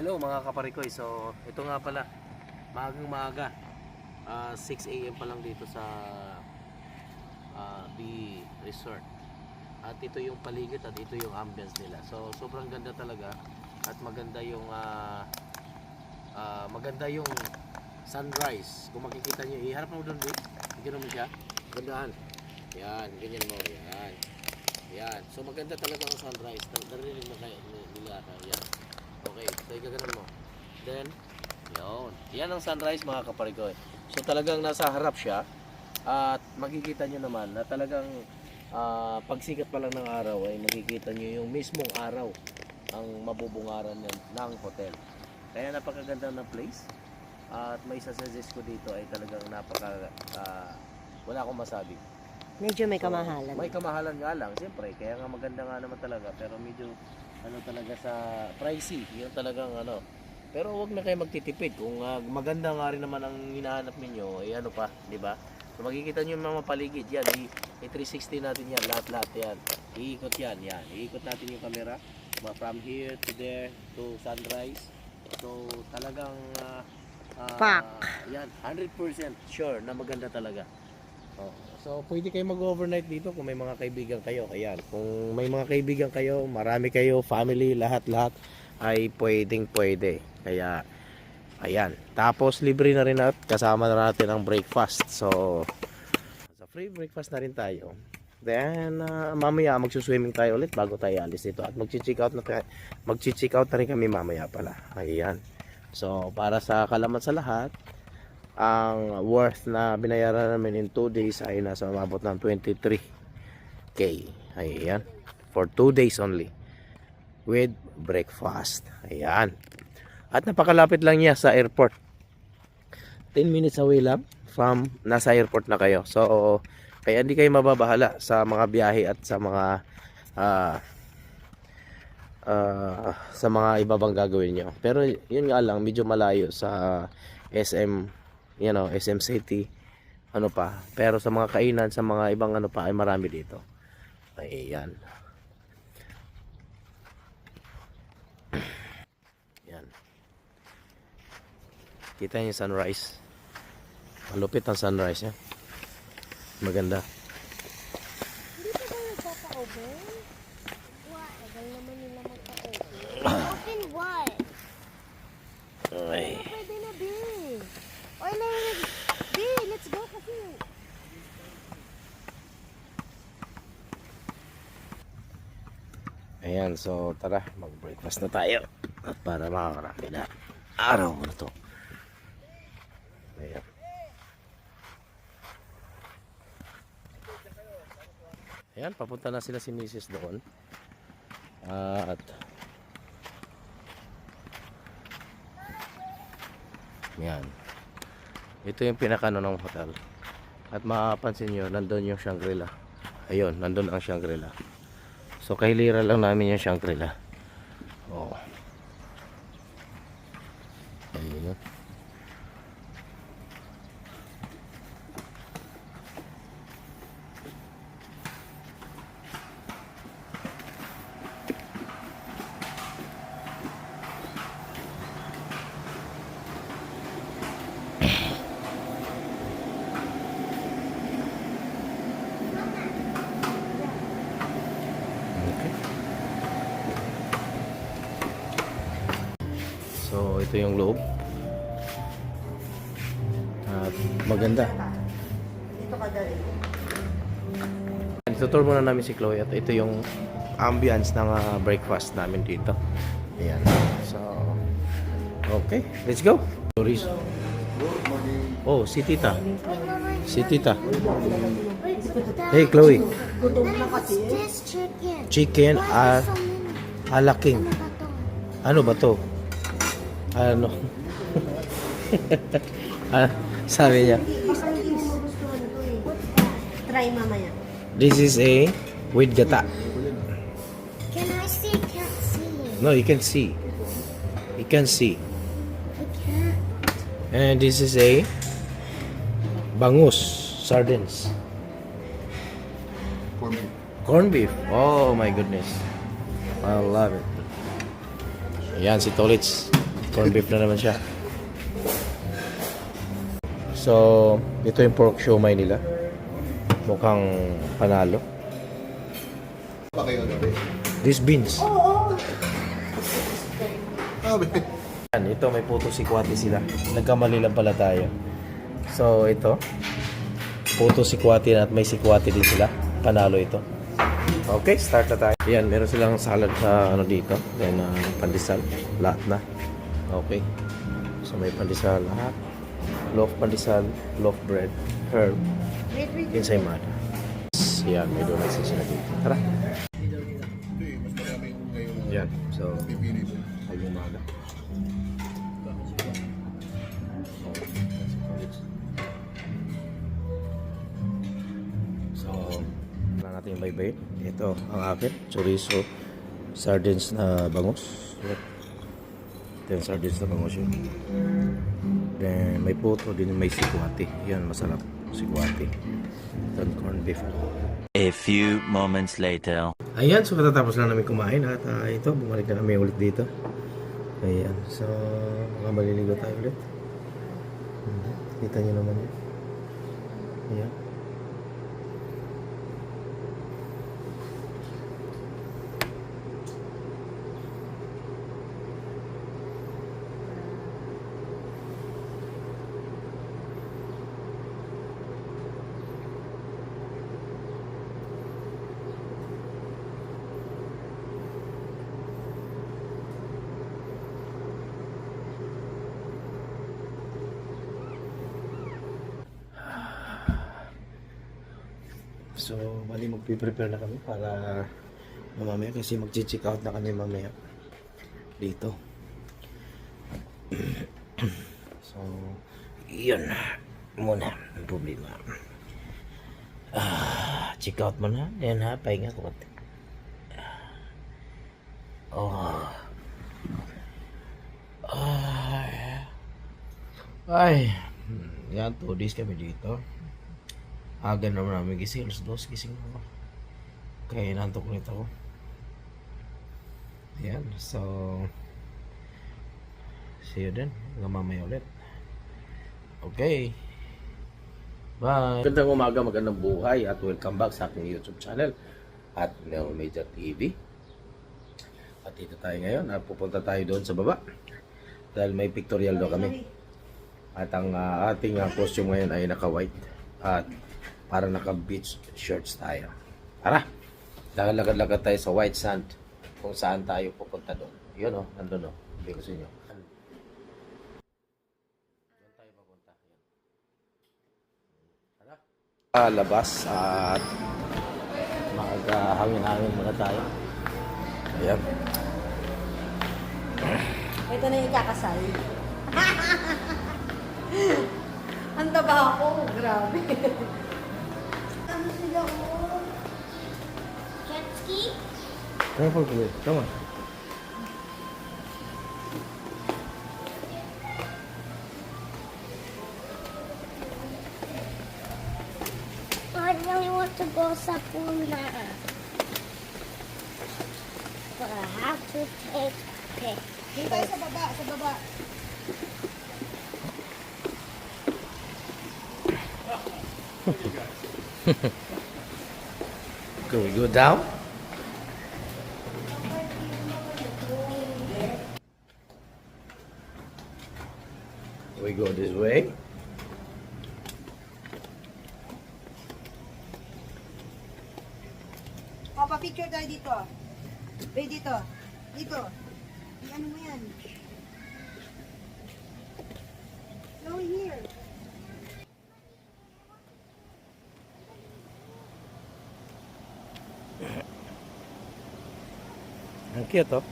Hello mga kaparikoy. So ito nga pala, maagang maaga, 6 AM pa lang dito sa B Resort. At ito yung paligid at ito yung ambience nila. So sobrang ganda talaga at maganda yung sunrise. Kung makikita nyo, iharap mo doon, ganyan mo siya, gandaan. Yan, ganyan mo, yan. Yan, so maganda talaga ang sunrise. Narinig mo kayo nila. Yan. Okay, so igaganan mo. Then, yun. Yan ang sunrise mga kaparigoy. So talagang nasa harap siya. At makikita nyo naman na talagang pagsikat pa lang ng araw ay makikita nyo yung mismong araw ang mabubungaran ng hotel. Kaya napakaganda ng place. At may sasuggest ko dito ay talagang wala akong masabi. Medyo may kamahalan. May kamahalan nga lang, siyempre. Kaya nga maganda nga naman talaga. Pero medyo talaga sa pricey. Yun talagang Pero huwag na kayo magtitipid. Kung maganda nga rin naman ang hinahanap ninyo, eh pa, di ba? So makikita nyo yung mga paligid. Yan, i-360 natin yan. Lahat-lahat yan. Iikot yan. Iikot natin yung camera. From here to there to sunrise. So talagang yan, 100% sure na maganda talaga. So pwede kayo mag-overnight dito kung may mga kaibigan kayo. Ayan, kung may mga kaibigan kayo, marami kayo, family, lahat-lahat ay pwede. Kaya ayan, tapos libre na rin at kasama na natin ang breakfast. So sa free breakfast na rin tayo. Then mamaya magsuswimming tayo ulit bago tayo alis dito at mag-check out na rin kami mamaya pala. Ayan. So para sa kalaman sa lahat, ang worth na binayaran namin in 2 days ay nasa umabot ng 23k. Ayan, for 2 days only with breakfast. Ayan, at napakalapit lang niya sa airport, 10 minutes away lang from nasa airport na kayo. So kaya hindi kayo mababahala sa mga biyahe at sa mga ibabang gagawin nyo. Pero yun nga lang, medyo malayo sa SM, SM City, pero sa mga kainan, sa mga ibang ay marami dito. Ayan. Yan. Kita niyo yung sunrise. Malupit ang sunrise, yan. Maganda. Hindi pa ba nagpapa-open? What? Tagal naman nila magpa-open. Open what? Ay. Pwede na, B. Oy, B, let's go kasi. Ayan, so tara, mag-breakfast na tayo. At para makakarami na araw na to. Ayan. Ayan, papunta na sila si Mrs. doon. At yan. Ito yung pinakano ng hotel. At mapapansin nyo, nandun yung Shangri-La. Ayun, nandun ang Shangri-La. So kahilira lang namin yung Shangri-La. Oh. Ayun. So ito yung loob. At maganda. Itutur muna namin si Chloe at ito yung ambience ng breakfast namin dito. Ayan. So okay, let's go. Oh, si Tita. Si Tita. Hey Chloe. This chicken. Chicken alaking. Ano ba to? Ano? Sabi niya. Try mamaya. This is a with gata. Can I see? Can't see. No, you can see. You can see. I can't. And this is a bangus sardines. Corned beef. Oh my goodness. I love it. Ayan si Tolits. Corned beef na naman siya. So, ito yung pork siomai nila. Mukhang panalo. Pa kayo gabi? These beans. Ah, be. Yan, ito may puto sikwati sila. Nagkamali lang pala tayo. So, ito. Puto sikwati na at may sikwati din sila. Panalo ito. Okay, start na tayo. Yan, meron silang salad sa ano dito. Then, pandesal. Lahat na. Okay. So, may pandesal lahat. Loaf pandesal, loaf bread, herb, ensaymada. Yan, may donuts din sila dito. Tara. Hindi, mas marami ngayon Yan, so, pipili mo. ay umaga. So, na natin yung baybay. Ito, ang akin, chorizo, sardines na bangus. Ito yung sardines na bangus yun. Then, may puto din, may sikwati. Yan, masarap. Sikwati. Ito, corned beef. A few moments later. Ayan, so katatapos lang namin kumain at ito, bumalik na kami ulit dito. Ayan, so baka maliligo tayo ulit. Kita nyo naman yun. Ayan. So, bali magpiprepare na kami para mamaya kasi mag-check out na kami mamaya dito. So, yun muna ang problema. Check out mo na. Yan ha, pahinga ko. Oh. Ay. Yan, 2 days kami dito. Aga naman namin gising, alas 2 gising na ako. Kaya inantok ulit ako. Ayan, so see you then, hanggang mamaya ulit. Okay, bye. Magandang umaga, magandang buhay at welcome back sa aking YouTube channel at Neo Major TV. At dito tayo ngayon at pupunta tayo doon sa baba dahil may pictorial daw kami. At ang ating costume ngayon ay naka-white at para naka-beach shorts tayo. Tara! Lakad-lakad tayo sa white sand kung saan tayo pupunta doon. Yun o, nandun o. Sabi ko sa inyo. Doon tayo papunta. Tara! Labas at maghangin-hangin muna tayo. Ayan. Ito na yung ikakasal. Ang taba ako. Grabe. Ano sila ko? Jet ski? Careful, please. Come on. I really want to go sa pool na. But I have to take pictures. Dito tayo sa baba, sa baba. Can we go down? We go this way. O, pa-picture tayo dito. Wait, dito. Dito. Ano mo yan? No, here. Ang cute, oh.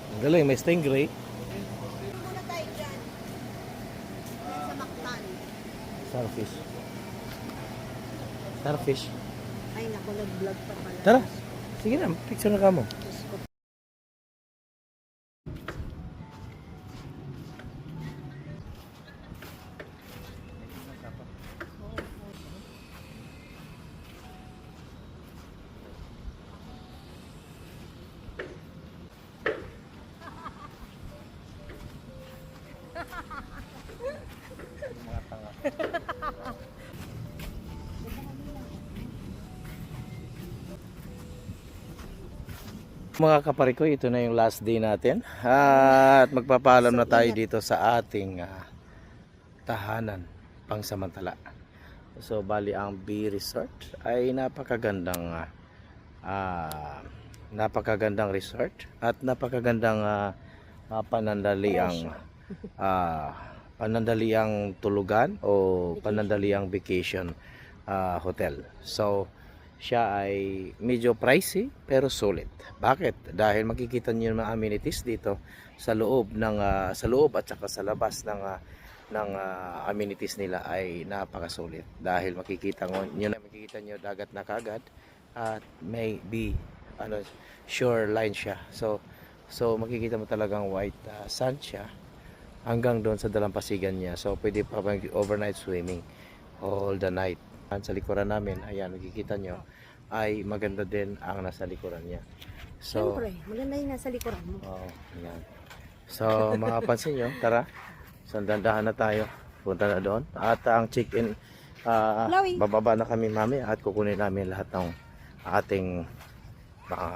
Ang galing, may stingray. Muna tayo dyan. Sa Mactan. Starfish. Starfish. Ay, naku, nag-vlog pa pala. Tara. Sige na, picture na ka mo. Diyos ko. Mga kapare ko, ito na yung last day natin. At magpapaalam na tayo dito sa ating tahanan pangsamantala. So bali ang B Resort ay napakagandang resort at napakagandang panandaliang tulugan o panandaliang vacation hotel. So siya ay medyo pricey pero solid. Bakit? Dahil makikita niyo yung mga amenities dito sa loob sa loob at saka sa labas ng amenities nila ay napakasulit. Dahil makikita niyo dagat na kagad at may shore line siya. So makikita mo talagang white sand siya hanggang doon sa dalampasigan niya. So pwede pa overnight swimming all the night. Sa likuran namin, ayan, nakikita nyo, ay maganda din ang nasa likuran niya. So, Siyempre, maganda yung nasa likuran mo. ayan. So, makapansin nyo, tara, sandandahan na tayo. Punta na doon. At ang check-in, bababa na kami mami at kukunin namin lahat ng ating mga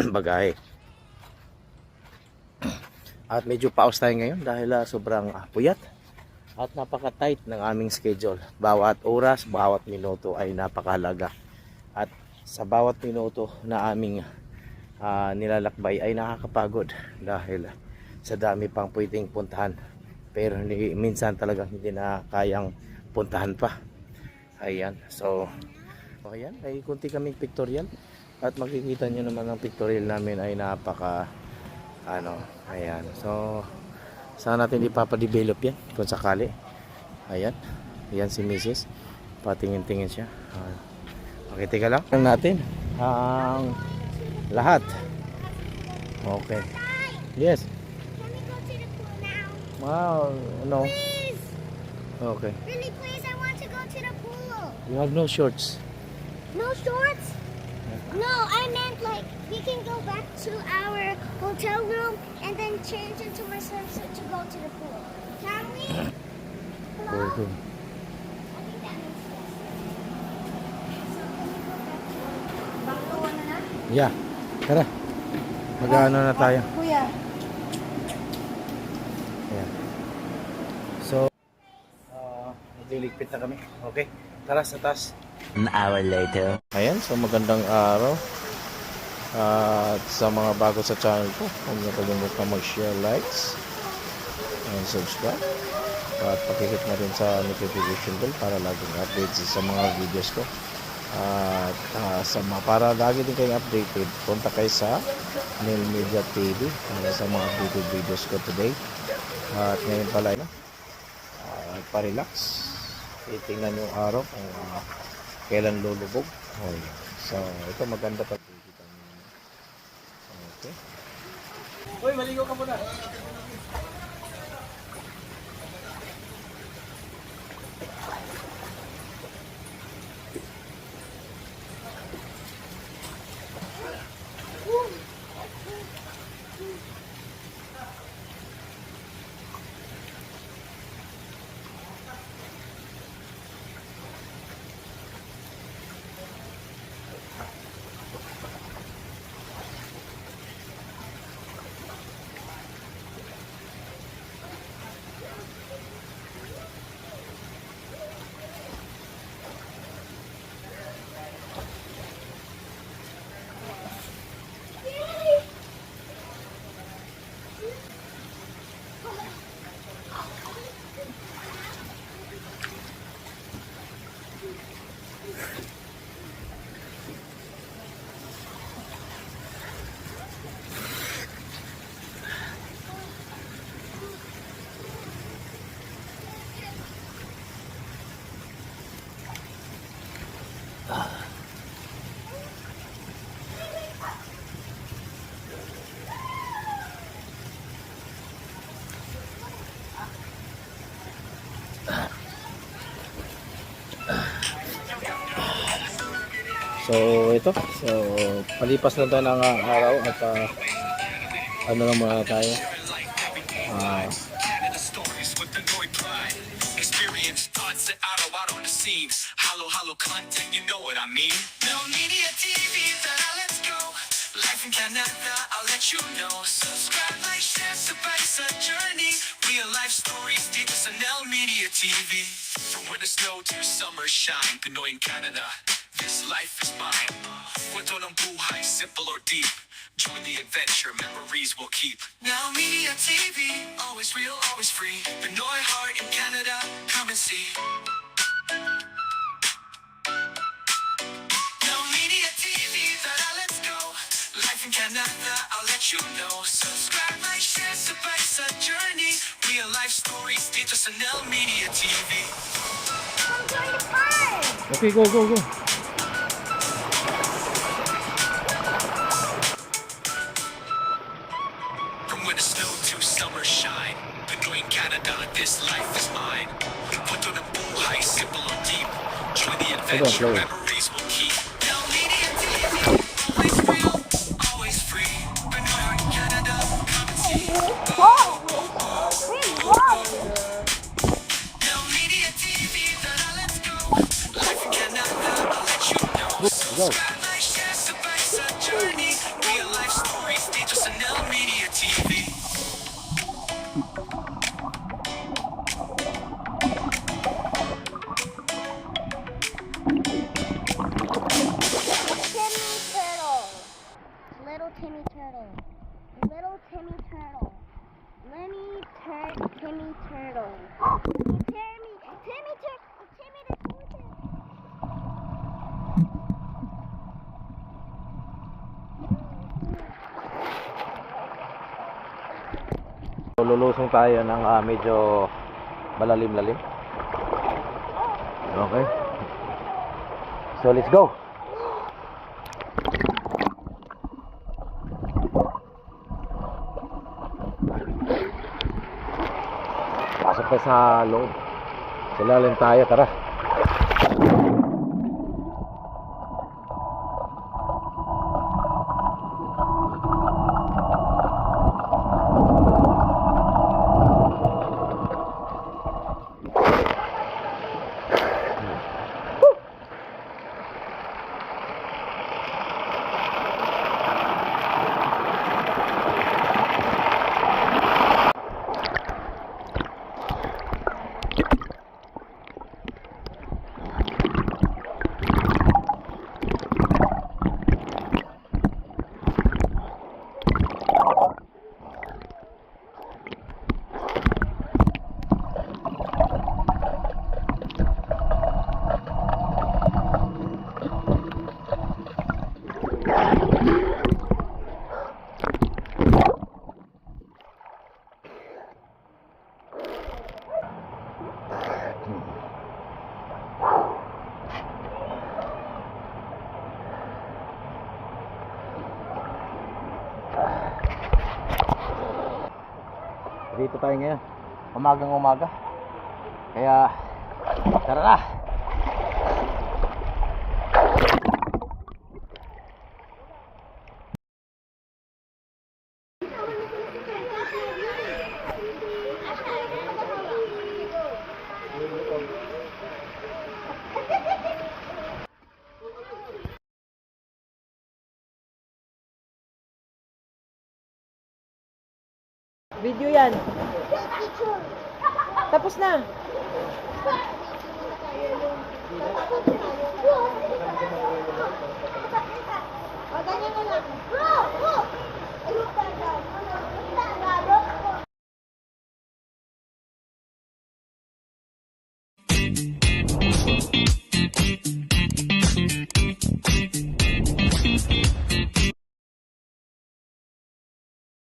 bagahe. At medyo paus tayo ngayon dahil sobrang puyat. At napaka-tight ng aming schedule. Bawat oras, bawat minuto ay napakahalaga. At sa bawat minuto na aming nilalakbay ay nakakapagod dahil sa dami pang pwedeng puntahan. Pero minsan talagang hindi na kayang puntahan pa. Ayan. So, ayan. May kunti kaming pictorial. At makikita nyo naman ang pictorial namin ay ayan. So, sana natin ipapadevelop yan kung sakali. Ayan. Ayan si Mrs. Patingin-tingin siya. Okay, teka lang. Tingnan natin ang lahat. Okay. Yes. Can we go to the pool now? Wow. No. Please! Okay. Really, please, I want to go to the pool. You have no shorts. No shorts? No, I meant like we can go back to our hotel room and then change into our swimsuit to go to the pool. Can we? Hello? Okay. I think that makes sense. So can we go back to Bangluan na na? Yeah. Tara. Mag-ano na tayo. Kuya. Ayan. So, nagliligpit na kami. Okay. Tara sa taas. An hour later. Ayan, so magandang araw. At sa mga bago sa channel ko, huwag niyo kalimutan mag-share, likes, and subscribe. At pakikit na rin sa notification bell para laging updates sa mga videos ko. At para lagi din kayong updated, punta kayo sa Neil Media TV para sa mga updated videos ko today. At ngayon pala, pa-relax. Titingnan yung araw kung kailan lulubog. So, ito maganda pa. Okay. Uy, maligo ka muna. So ito, so palipas na tayo ng araw at ano na muna tayo. Experience thoughts that out on the scenes. Hollow content, you know what I mean. No media TV, let's go. Life in Canada, I'll let you know. Subscribe, like, share, sabay sa journey. Real life stories dito sa Nel Media TV. From winter snow to summer shine, Pinoy in Canada, this life is mine. Kwento ng buhay, simple or deep. Join the adventure, memories we'll keep. Now Media TV, always real, always free. Pinoy heart in Canada, come and see. Now Media TV, let's go. Life in Canada, I'll let you know. Subscribe, like, share, sabay sa journey. Real life stories dito sa Nel Media TV. I'm going to park. Okay, go, go, go. From winter snow to summer shine, Pinoy in Canada, this life is mine. Kwento ng buhay, simple or deep. Join the adventure, Chloe. memories we'll keep. Nel Media TV, always real, always free. Pinoy heart in Canada, come and see. Nel Media TV, let's go. Life in Canada, I'll let you know. Subscribe, like, share, sabay sa journey. Real life stories dito sa Nel Media TV. Timmy Turtle. Little Timmy Turtle. Little Timmy Turtle. Timmy Turtle. Timmy the tortoise. So, lulusong tayo ng medyo malalim-lalim. Okay. So, let's go. Pasok tayo sa loob. Sa lalim tayo, tara. Dito tayo ngayon, umagang umaga. Kaya tara na. Video yan. Tapos na. O, ganyan na lang. Bro! Bro!